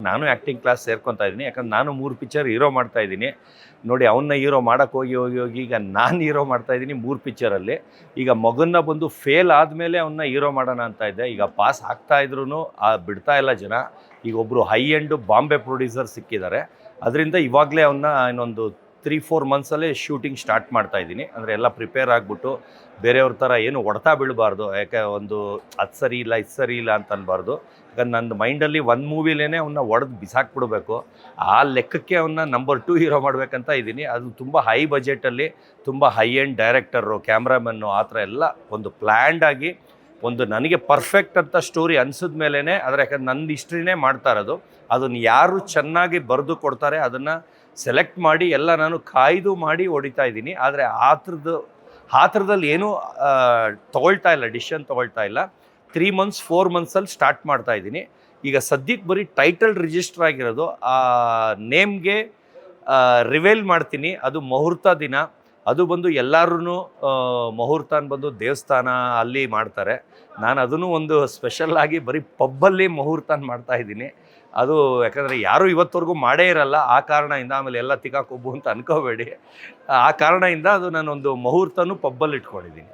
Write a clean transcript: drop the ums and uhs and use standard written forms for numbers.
ನಾನು acting class ಸೇರ್ಕೊತಾ ಇದ್ದೀನಿ. ಯಾಕಂದ್ರೆ ನಾನು 3 ಪಿಕ್ಚರ್ ಹೀರೋ ಮಾಡ್ತಾ ಇದ್ದೀನಿ. ನೋಡಿ ಅವನ್ನ ಹೀರೋ ಮಾಡೋಕ್ಕೆ ಹೋಗಿ ಈಗ ನಾನು ಹೀರೋ ಮಾಡ್ತಾ ಇದ್ದೀನಿ 3 ಪಿಕ್ಚರಲ್ಲಿ. ಈಗ ಮಗನ್ನ ಬಂದು ಫೇಲ್ ಆದಮೇಲೆ ಅವನ್ನ ಹೀರೋ ಮಾಡೋಣ ಅಂತ ಇದ್ದೆ. ಈಗ ಪಾಸ್ ಆಗ್ತಾ ಇದ್ರೂ ಬಿಡ್ತಾ ಇಲ್ಲ ಜನ. ಈಗ ಒಬ್ಬರು ಹೈ ಎಂಡ್ ಬಾಂಬೆ ಪ್ರೊಡ್ಯೂಸರ್ ಸಿಕ್ಕಿದ್ದಾರೆ. ಅದರಿಂದ ಇವಾಗಲೇ ಅವನ್ನ ಇನ್ನೊಂದು 3-4 ಮಂತ್ಸಲ್ಲೇ ಶೂಟಿಂಗ್ ಸ್ಟಾರ್ಟ್ ಮಾಡ್ತಾ ಇದ್ದೀನಿ. ಅಂದರೆ ಎಲ್ಲ ಪ್ರಿಪೇರ್ ಆಗಿಬಿಟ್ಟು ಬೇರೆಯವ್ರ ಥರ ಏನು ಹೊಡ್ತಾ ಬೀಳಬಾರ್ದು. ಯಾಕೆ ಒಂದು ಅದು ಸರಿ ಇಲ್ಲ ಇದು ಸರಿ ಇಲ್ಲ ಅಂತ ಅನ್ಬಾರ್ದು. ಯಾಕಂದ್ರೆ ನನ್ನ ಮೈಂಡಲ್ಲಿ ಒಂದು ಮೂವಿಲೇ ಅವನ್ನ ಹೊಡೆದು ಬಿಸಾಕ್ಬಿಡ್ಬೇಕು. ಆ ಲೆಕ್ಕಕ್ಕೆ ಅವನ್ನ ನಂಬರ್ 2 ಹೀರೋ ಮಾಡಬೇಕಂತ ಇದ್ದೀನಿ. ಅದು ತುಂಬ ಹೈ ಬಜೆಟಲ್ಲಿ ತುಂಬ ಹೈ ಎಂಡ್ ಡೈರೆಕ್ಟರು, ಕ್ಯಾಮ್ರಾಮನ್ನು ಆ ಥರ ಎಲ್ಲ ಒಂದು ಪ್ಲ್ಯಾಂಡ್ ಆಗಿ ಒಂದು ನನಗೆ ಪರ್ಫೆಕ್ಟ್ ಅಂತ ಸ್ಟೋರಿ ಅನಿಸಿದ ಮೇಲೇ. ಆದರೆ ಯಾಕಂದ್ರೆ ನನ್ನ ಹಿಸ್ಟ್ರಿನೇ ಮಾಡ್ತಾ ಇರೋದು. ಅದನ್ನು ಯಾರು ಚೆನ್ನಾಗಿ ಬರೆದು ಕೊಡ್ತಾರೆ ಅದನ್ನು ಸೆಲೆಕ್ಟ್ ಮಾಡಿ ಎಲ್ಲ ನಾನು ಕಾಯ್ದು ಮಾಡಿ ಹೊಡಿತಾ ಇದ್ದೀನಿ. ಆದರೆ ಆ ಥರದಲ್ಲಿ ಏನೂ ತೊಗೊಳ್ತಾ ಇಲ್ಲ, ಡಿಸಿಷನ್ ತೊಗೊಳ್ತಾ ಇಲ್ಲ. 3 ಮಂತ್ಸ್ 4 ಮಂತ್ಸಲ್ಲಿ ಸ್ಟಾರ್ಟ್ ಮಾಡ್ತಾ ಇದ್ದೀನಿ. ಈಗ ಸದ್ಯಕ್ಕೆ ಬರೀ ಟೈಟಲ್ ರಿಜಿಸ್ಟರ್ ಆಗಿರೋದು. ಆ ನೇಮ್ಗೆ ರಿವೇಲ್ ಮಾಡ್ತೀನಿ. ಅದು ಮುಹೂರ್ತ ದಿನ. ಅದು ಬಂದು ಎಲ್ಲರೂ ಮುಹೂರ್ತ ಬಂದು ದೇವಸ್ಥಾನ ಅಲ್ಲಿ ಮಾಡ್ತಾರೆ. ನಾನು ಅದನ್ನು ಒಂದು ಸ್ಪೆಷಲ್ಲಾಗಿ ಬರೀ ಪಬ್ಬಲ್ಲಿ ಮುಹೂರ್ತನ ಮಾಡ್ತಾ ಇದ್ದೀನಿ. ಅದು ಯಾಕಂದರೆ ಯಾರೂ ಇವತ್ತವರೆಗೂ ಮಾಡೇ ಇರಲ್ಲ. ಆ ಕಾರಣದಿಂದ ಆಮೇಲೆ ಎಲ್ಲ ತಿಕ್ಕಾಕೊಬ್ಬು ಅಂತ ಅನ್ಕೋಬೇಡಿ. ಆ ಕಾರಣದಿಂದ ಅದು ನಾನೊಂದು ಮುಹೂರ್ತನೂ ಪಬ್ಬಲ್ಲಿ ಇಟ್ಕೊಂಡಿದ್ದೀನಿ.